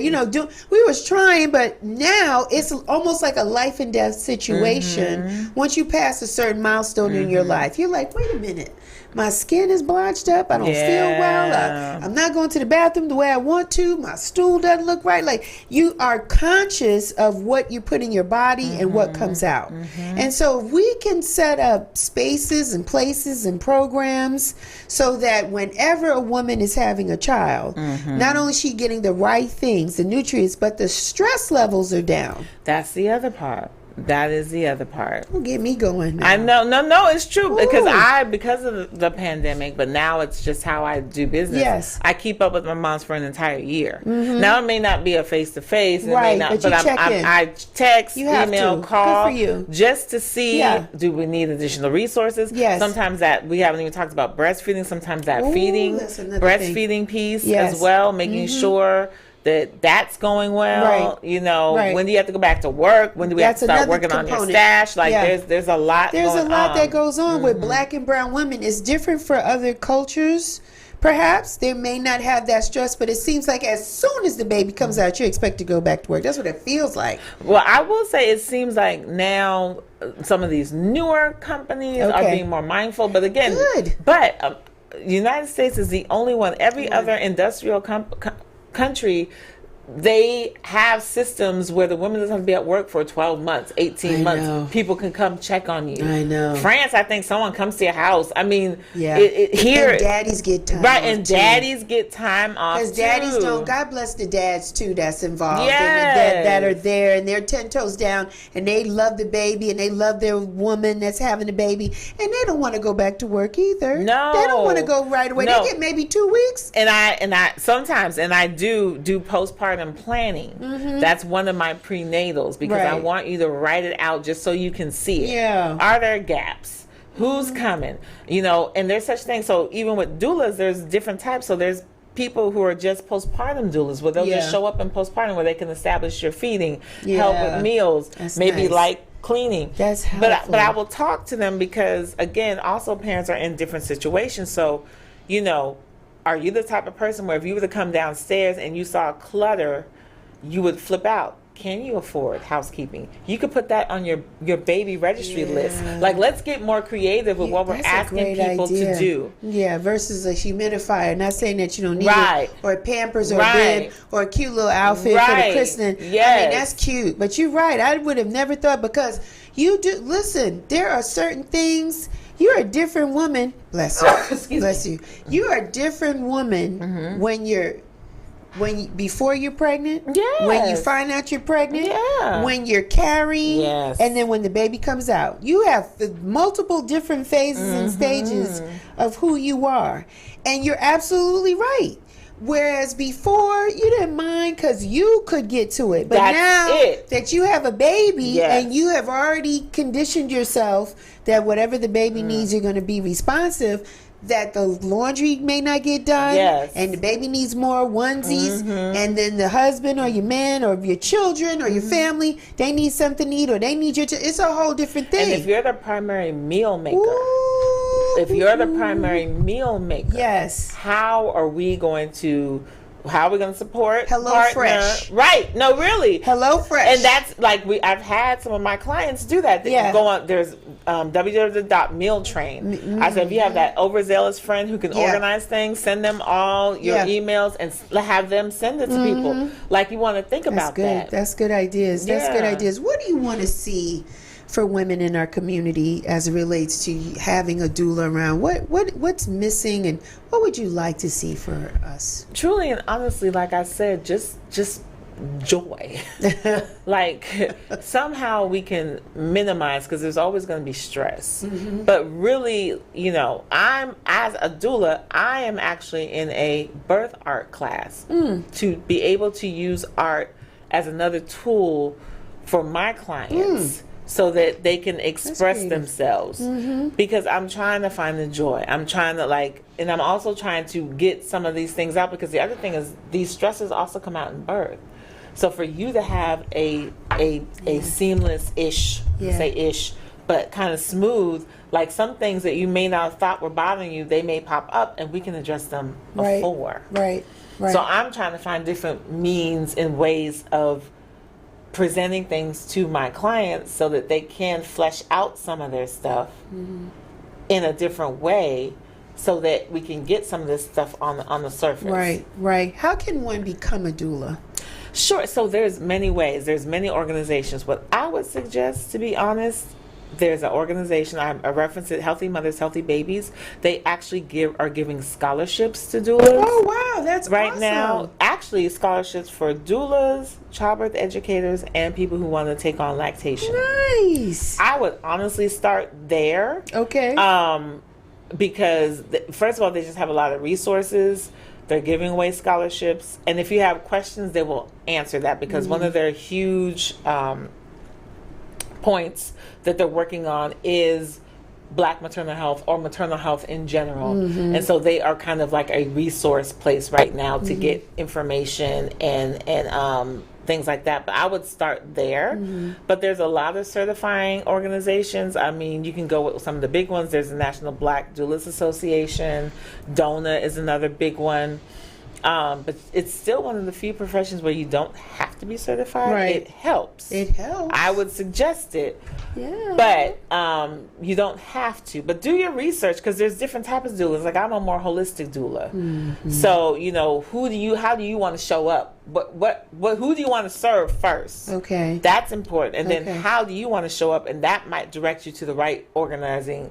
We was trying, but now it's almost like a life and death situation. Once you pass a certain milestone in your life, you're like, wait a minute. My skin is blotched up. I don't feel well. I'm not going to the bathroom the way I want to. My stool doesn't look right. Like, you are conscious of what you put in your body and what comes out. And so if we can set up spaces and places and programs so that whenever a woman is having a child, not only is she getting the right things, the nutrients, but the stress levels are down. That's the other part. That is the other part. Don't get me going now. I know. No, it's true. Because of the pandemic, but now it's just how I do business. Yes. I keep up with my moms for an entire year. Now it may not be a face-to-face. Right, but I text, email, call. Good for you. Just to see, do we need additional resources? Yes. Sometimes we haven't even talked about breastfeeding. Sometimes breastfeeding piece as well, making sure that's going well. When do you have to go back to work? When do we have to start working on your stash? There's a lot. There's a lot that goes on with Black and brown women. It's different for other cultures, Perhaps they may not have that stress, but it seems like as soon as the baby comes out, you expect to go back to work. That's what it feels like. Well, I will say it seems like now some of these newer companies are being more mindful. But again, United States is the only one. Every other industrial country, they have systems where the woman doesn't have to be at work for 12 months, 18 months. People can come check on you. I know. France, I think someone comes to your house. I mean, here. And daddies get time off. And daddies get time off, because daddies don't. God bless the dads, too, that's involved. Yes. That are there, and they're 10 toes down, and they love the baby, and they love their woman that's having the baby, and they don't want to go back to work either. No. They don't want to go right away. No. They get maybe 2 weeks. And I sometimes, I do postpartum planning. That's one of my prenatals, because I want you to write it out just so you can see it. Yeah. Are there gaps? Who's coming? And there's such things. So even with doulas, there's different types. So there's people who are just postpartum doulas, where they'll just show up in postpartum, where they can establish your feeding, help with meals, maybe like cleaning. That's helpful. But I will talk to them, because again, also parents are in different situations. So, are you the type of person where if you were to come downstairs and you saw clutter, you would flip out? Can you afford housekeeping? You could put that on your baby registry list. Like, let's get more creative with what we're asking people to do. Yeah, versus a humidifier. Not saying that you don't need it, or Pampers, or a bib, or a cute little outfit for the christening. Yes. I mean, that's cute. But you're right. I would have never thought, because you do. Listen, there are certain things. You're a different woman. Bless you. Bless you. You are a different woman before you're pregnant, when you find out you're pregnant, when you're carrying, and then when the baby comes out. You have multiple different phases and stages of who you are. And you're absolutely right. Whereas before, you didn't mind because you could get to it. But now that you have a baby and you have already conditioned yourself that whatever the baby needs, you're going to be responsive, that the laundry may not get done, and the baby needs more onesies, and then the husband or your man or your children or your family, they need something to eat, or they need it's a whole different thing. And if you're the primary meal maker, how are we going to support HelloFresh? Right. No, really. HelloFresh. And that's like I've had some of my clients do that. They go on, there's www.mealtrain. I said, if you have that overzealous friend who can organize things, send them all your emails and have them send it to people. Like, you want to think about that. That's good ideas. That's good ideas. What do you want to see for women in our community as it relates to having a doula around? What's missing, and what would you like to see for us? Truly and honestly, like I said, just joy. Like, somehow we can minimize, because there's always going to be stress. But really, I'm, as a doula, I am actually in a birth art class to be able to use art as another tool for my clients. So that they can express themselves. Because I'm trying to find the joy. I'm trying to and I'm also trying to get some of these things out, because the other thing is these stresses also come out in birth. So for you to have a seamless-ish, say ish, but kind of smooth, like some things that you may not have thought were bothering you, they may pop up, and we can address them before. Right. So I'm trying to find different means and ways of presenting things to my clients so that they can flesh out some of their stuff in a different way, so that we can get some of this stuff on the surface. Right. How can one become a doula? Sure. So there's many ways. There's many organizations. What I would suggest, to be honest, there's an organization, I reference it, Healthy Mothers, Healthy Babies. They actually are giving scholarships to doulas. Oh, wow, that's right awesome. Now. Actually, scholarships for doulas, childbirth educators, and people who want to take on lactation. Nice. I would honestly start there. Okay. Because first of all, they just have a lot of resources. They're giving away scholarships, and if you have questions, they will answer that, because one of their huge points that they're working on is Black maternal health, or maternal health in general. And so they are kind of like a resource place right now to get information and things like that. But I would start there. But there's a lot of certifying organizations. I mean, you can go with some of the big ones. There's the National Black Doulas Association. DONA is another big one. But it's still one of the few professions where you don't have to be certified. Right. It helps. It helps. I would suggest it. Yeah. But you don't have to. But do your research, because there's different types of doulas. Like, I'm a more holistic doula. So, you know, how do you want to show up? Who do you want to serve first? Okay. That's important. And then how do you want to show up? And that might direct you to the right organizing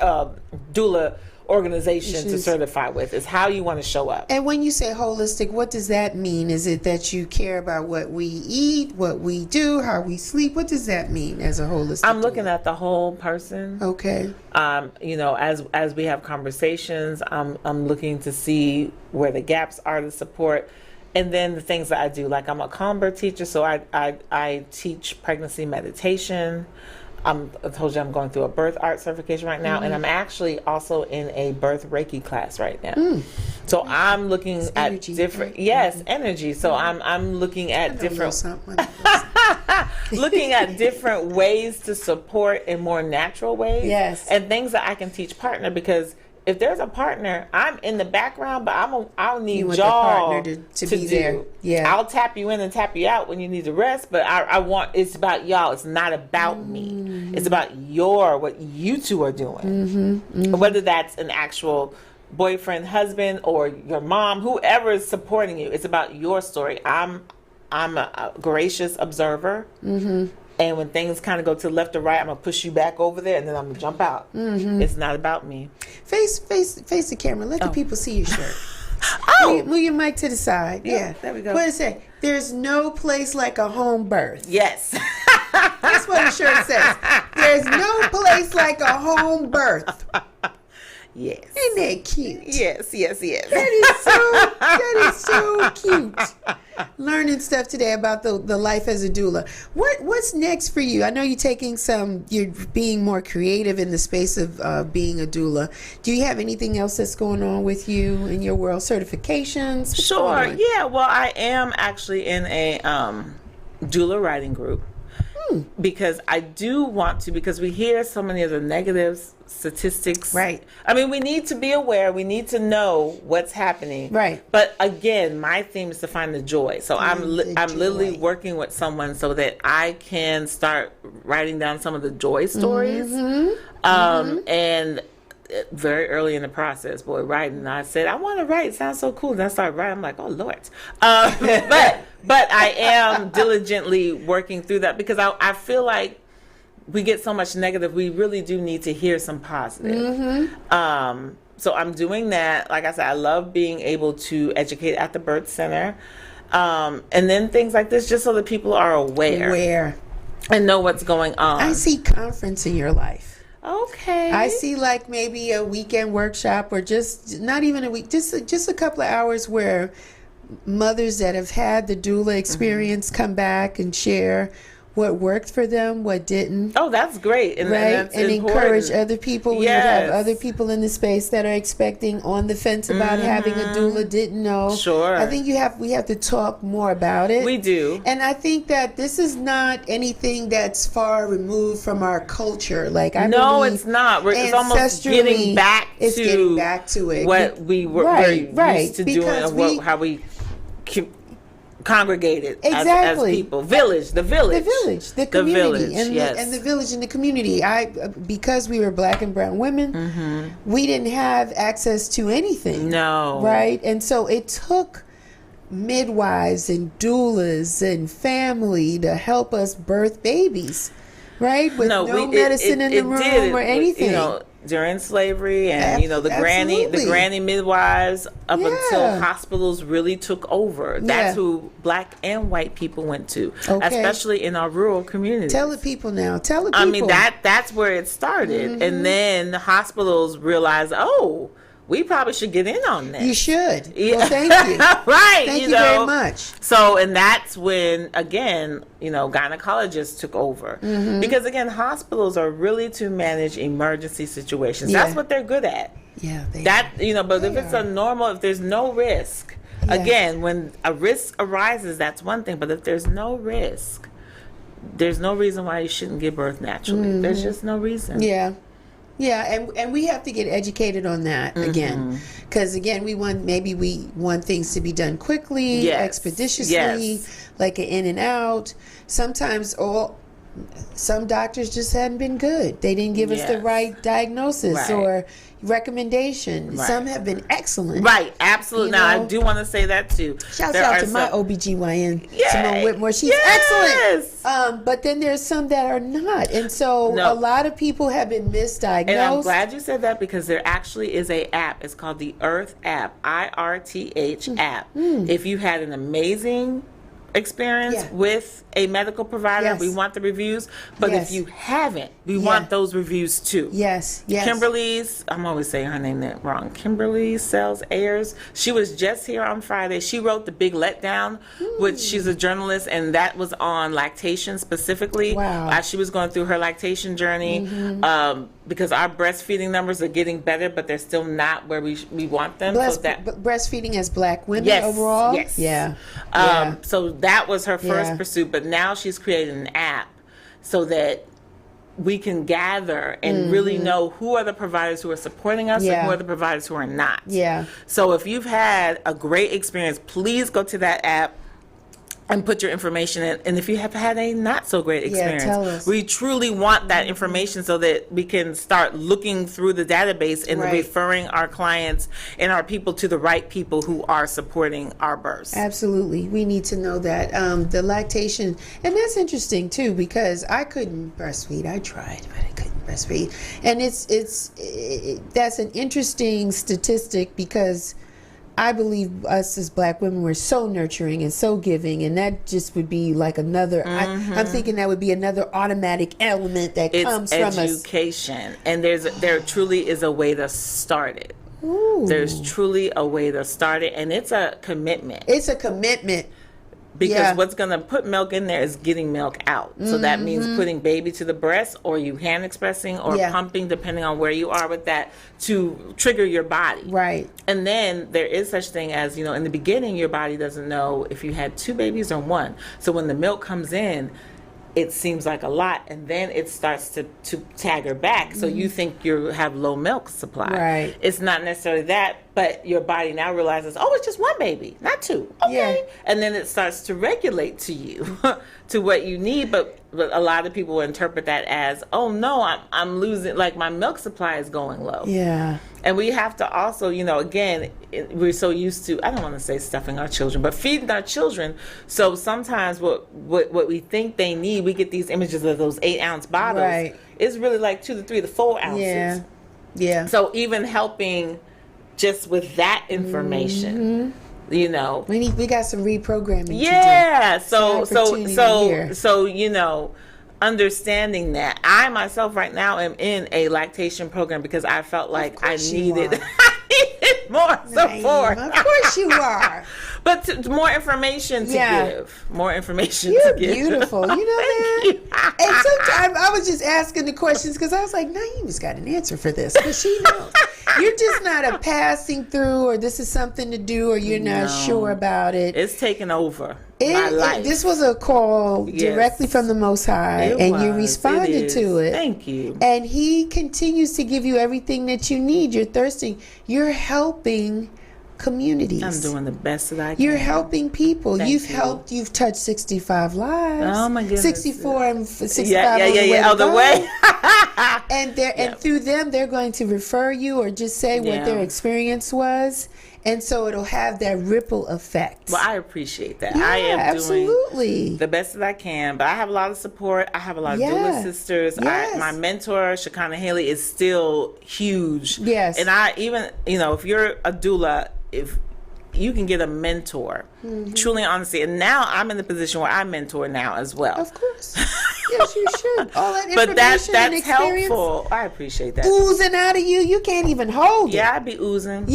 doula organization to certify with, is how you want to show up. And when you say holistic, what does that mean? Is it that you care about what we eat, what we do, how we sleep? What does that mean as a holistic? I'm looking at the whole person. Okay. You know, as we have conversations, I'm looking to see where the gaps are to support. And then the things that I do, like I'm a calm birth teacher, so I teach pregnancy meditation. I told you I'm going through a birth art certification right now, and I'm actually also in a birth Reiki class right now. So I'm looking at different, energy. So I'm looking at different, looking at different ways to support in more natural ways. Yes. And things that I can teach partner, because if there's a partner, I'm in the background, but I'll need y'all to be there. Yeah, I'll tap you in and tap you out when you need to rest, but it's about y'all. It's not about me. It's about what you two are doing. Whether that's an actual boyfriend, husband, or your mom, whoever is supporting you. It's about your story. I'm a gracious observer. And when things kind of go to the left or right, I'm going to push you back over there, and then I'm going to jump out. It's not about me. Face the camera. Let the people see your shirt. Move your mic to the side. Yeah. There we go. What does it say? There's no place like a home birth. Yes. That's what the shirt says. There's no place like a home birth. Yes. Isn't that cute? Yes. That is so cute. Learning stuff today about the life as a doula. What's next for you? I know you're being more creative in the space of being a doula. Do you have anything else that's going on with you in your world? Certifications? What's sure. Yeah. Well, I am actually in a doula writing group. Because I do want to, because we hear so many of the negative statistics. Right. I mean, we need to be aware. We need to know what's happening. Right. But again, my theme is to find the joy. So I'm literally working with someone so that I can start writing down some of the joy stories. And very early in the process, writing, I said, I want to write. It sounds so cool. And I started writing. I'm like, oh, Lord. But I am diligently working through that, because I feel like we get so much negative. We really do need to hear some positive. So I'm doing that. Like I said, I love being able to educate at the birth center. And then things like this, just so that people are aware and know what's going on. I see conference in your life. Okay. I see like maybe a weekend workshop, or just not even a week, just a couple of hours where mothers that have had the doula experience come back and share what worked for them, what didn't. Oh, that's great. And encourage other people. We have other people in the space that are expecting, on the fence about having a doula, didn't know. Sure. I think we have to talk more about it. We do. And I think that this is not anything that's far removed from our culture. Like, I believe it's not. It's almost getting back to it. What we were used to doing, and how we congregated as people. The village, the community, and the village and the community. Because we were Black and brown women, we didn't have access to anything. No. Right? And so it took midwives and doulas and family to help us birth babies. Right? With no medicine in the room or anything. During slavery, and the granny midwives, up until hospitals really took over. That's who Black and white people went to, especially in our rural communities. Tell the people now. Tell the people. I mean, that's where it started, and then the hospitals realized, oh, we probably should get in on that. You should. Well, thank you. Right. Thank you very much. So, and that's when, again, gynecologists took over. Because, again, hospitals are really to manage emergency situations. That's what they're good at. Yeah. But if it's if there's no risk, Again, when a risk arises, that's one thing. But if there's no risk, there's no reason why you shouldn't give birth naturally. There's just no reason. Yeah. Yeah, and we have to get educated on that again, because again, we want things to be done quickly, expeditiously, like an in and out. Sometimes some doctors just hadn't been good. They didn't give us the right diagnosis or recommendation. Some have been excellent. Right, absolutely. Now, I do want to say that too. Shouts out to my OBGYN, Simone Whitmore. She's excellent. But then there's some that are not. And so a lot of people have been misdiagnosed. And I'm glad you said that, because there actually is a app. It's called the Earth app, IRTH app. If you had an amazing experience with a medical provider, we want the reviews. But if you haven't, we want those reviews too. Yes. Kimberly's, I'm always saying her name wrong. Kimberly Sells Ayers. She was just here on Friday. She wrote The Big Letdown, which she's a journalist, and that was on lactation specifically. Wow. As she was going through her lactation journey, because our breastfeeding numbers are getting better, but they're still not where we want them. Breastfeeding as Black women overall? Yes. Yeah. So that was her first pursuit, but now she's created an app so that we can gather and really know who are the providers who are supporting us and who are the providers who are not. Yeah. So if you've had a great experience, please go to that app and put your information in. And if you have had a not so great experience, tell us. we truly want that information so that we can start looking through the database and referring our clients and our people to the right people who are supporting our births. Absolutely. We need to know that. The lactation, and that's interesting too, because I couldn't breastfeed. I tried, but I couldn't breastfeed. And that's an interesting statistic, because I believe us as Black women, we're so nurturing and so giving, and that just would be like another, I'm thinking that would be another automatic element that comes from us. It's education, and there truly is a way to start it. Ooh. There's truly a way to start it, and it's a commitment. It's a commitment. Because what's going to put milk in there is getting milk out. So that means putting baby to the breast, or you hand expressing, or pumping, depending on where you are with that, to trigger your body. Right. And then there is such thing as, in the beginning, your body doesn't know if you had 2 babies or 1. So when the milk comes in, it seems like a lot, and then it starts to tagger back. So you think you have low milk supply. Right. It's not necessarily that, but your body now realizes, it's just 1 baby, not 2. Okay. Yeah. And then it starts to regulate to you to what you need. But a lot of people interpret that as, oh no, I'm losing, like my milk supply is going low. Yeah. And we have to also, again, we're so used to, I don't want to say stuffing our children, but feeding our children. So sometimes what we think they need, we get these images of those 8-ounce bottles. Right. It's really like 2 to 3 to 4 ounces. Yeah. Yeah. So even helping just with that information, we got some reprogramming. Yeah. To do. So understanding that I myself right now am in a lactation program because I felt like I needed more support. Of course you are. But more information to give. More information You're to give. You're beautiful. You know that? You. And sometimes I was just asking the questions because I was like, Naima's got an answer for this. Because she knows. You're just not a passing through, or this is something to do, or you're not sure about it. It's taken over my life. This was a call directly from the Most High, you responded to it. Thank you. And He continues to give you everything that you need. You're thirsting. You're helping communities. I'm doing the best that I can. You're helping people. You've touched 65 lives. Oh my goodness. 64 and 65 other way. And through them they're going to refer you or just say what their experience was. And so it'll have that ripple effect. Well, I appreciate that. Yeah, I am doing the best that I can, but I have a lot of support. I have a lot of doula sisters. Yes. My mentor, Shakana Haley, is still huge. Yes. And I even, if you're a doula, if you can get a mentor, truly, honestly. And now I'm in the position where I mentor now as well. Of course. Yes, you should. All that information but that's and experience helpful. I appreciate that. Oozing out of you. You can't even hold it. Yeah, I'd be oozing. But,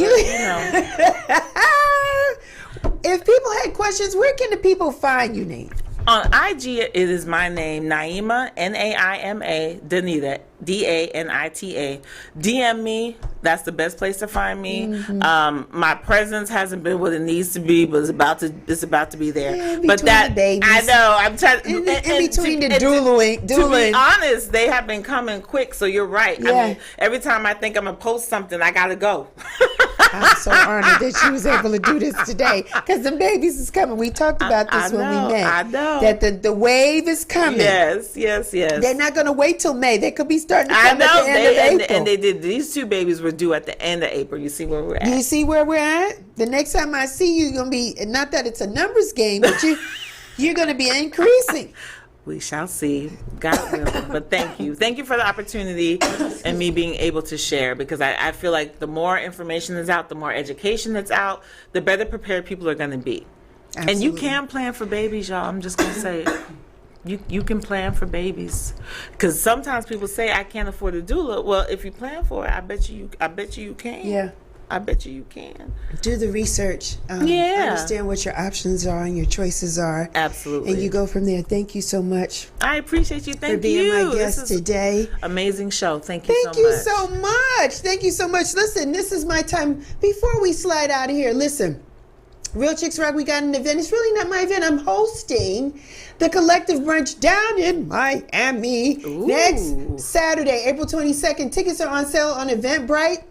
If people had questions, where can the people find you, Nate? On IG, it is my name, Naima, Naima, Danita, Danita. DM me. That's the best place to find me. My presence hasn't been what it needs to be, but it's about to be there. Yeah, but that the babies. I know. I'm trying. In between the dueling. To be honest, they have been coming quick. So you're right. Yeah. I mean, every time I think I'm gonna post something, I gotta go. I'm so honored that she was able to do this today, because the babies is coming. We talked about this when we met. I know that the wave is coming. Yes. They're not going to wait till May. They could be starting to come at the end of April. And they did. These 2 babies were due at the end of April. You see where we're at. You see where we're at? The next time I see you, you're going to be, not that it's a numbers game, but you're going to be increasing. We shall see. God willing. But thank you. Thank you for the opportunity and me being able to share, because I feel like the more information is out, the more education that's out, the better prepared people are going to be. Absolutely. And you can plan for babies, y'all. I'm just going to say it. You can plan for babies, because sometimes people say I can't afford a doula. Well, if you plan for it, I bet you can. Yeah. I bet you can. Do the research. Understand what your options are and your choices are. Absolutely. And you go from there. Thank you so much. I appreciate you. Thank you for being my guest today. Amazing show. Thank you Thank you so much. Thank you so much. Listen, this is my time. Before we slide out of here, listen. Real Chicks Rock, we got an event. It's really not my event. I'm hosting the Collective Brunch down in Miami. Ooh. Next Saturday, April 22nd. Tickets are on sale on Eventbrite.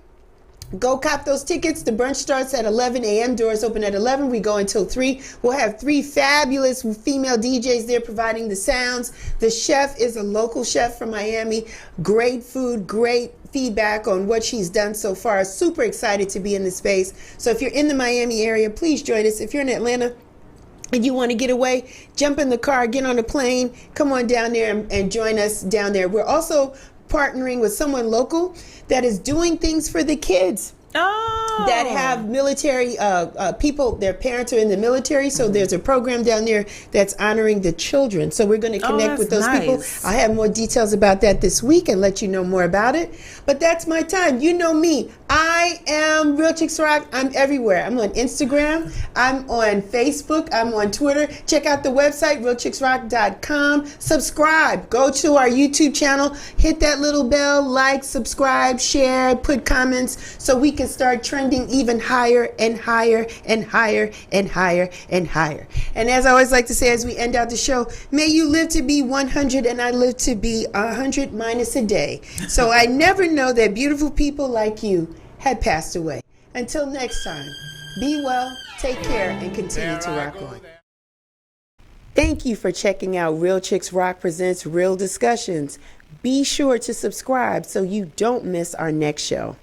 Go cop those tickets. The brunch starts at 11 a.m. Doors open at 11. We go until 3. We'll have 3 fabulous female DJs there providing the sounds. The chef is a local chef from Miami. Great food, great feedback on what she's done so far. Super excited to be in the space. So if you're in the Miami area, please join us. If you're in Atlanta and you want to get away, jump in the car, get on a plane, come on down there and join us down there. We're also partnering with someone local that is doing things for the kids. That have military people, their parents are in the military, so there's a program down there that's honoring the children. So we're going to connect with those people. I'll have more details about that this week and let you know more about it. But that's my time. You know me. I am Real Chicks Rock. I'm everywhere. I'm on Instagram. I'm on Facebook. I'm on Twitter. Check out the website, realchicksrock.com. Subscribe. Go to our YouTube channel. Hit that little bell. Like, subscribe, share, put comments so we can start trending even higher and higher and higher and higher and higher. And as I always like to say as we end out the show, may you live to be 100 and I live to be 100 minus a day. So I never know that beautiful people like you had passed away. Until next time, be well, take care, and continue to rock on. Thank you for checking out Real Chicks Rock Presents Real Discussions. Be sure to subscribe so you don't miss our next show.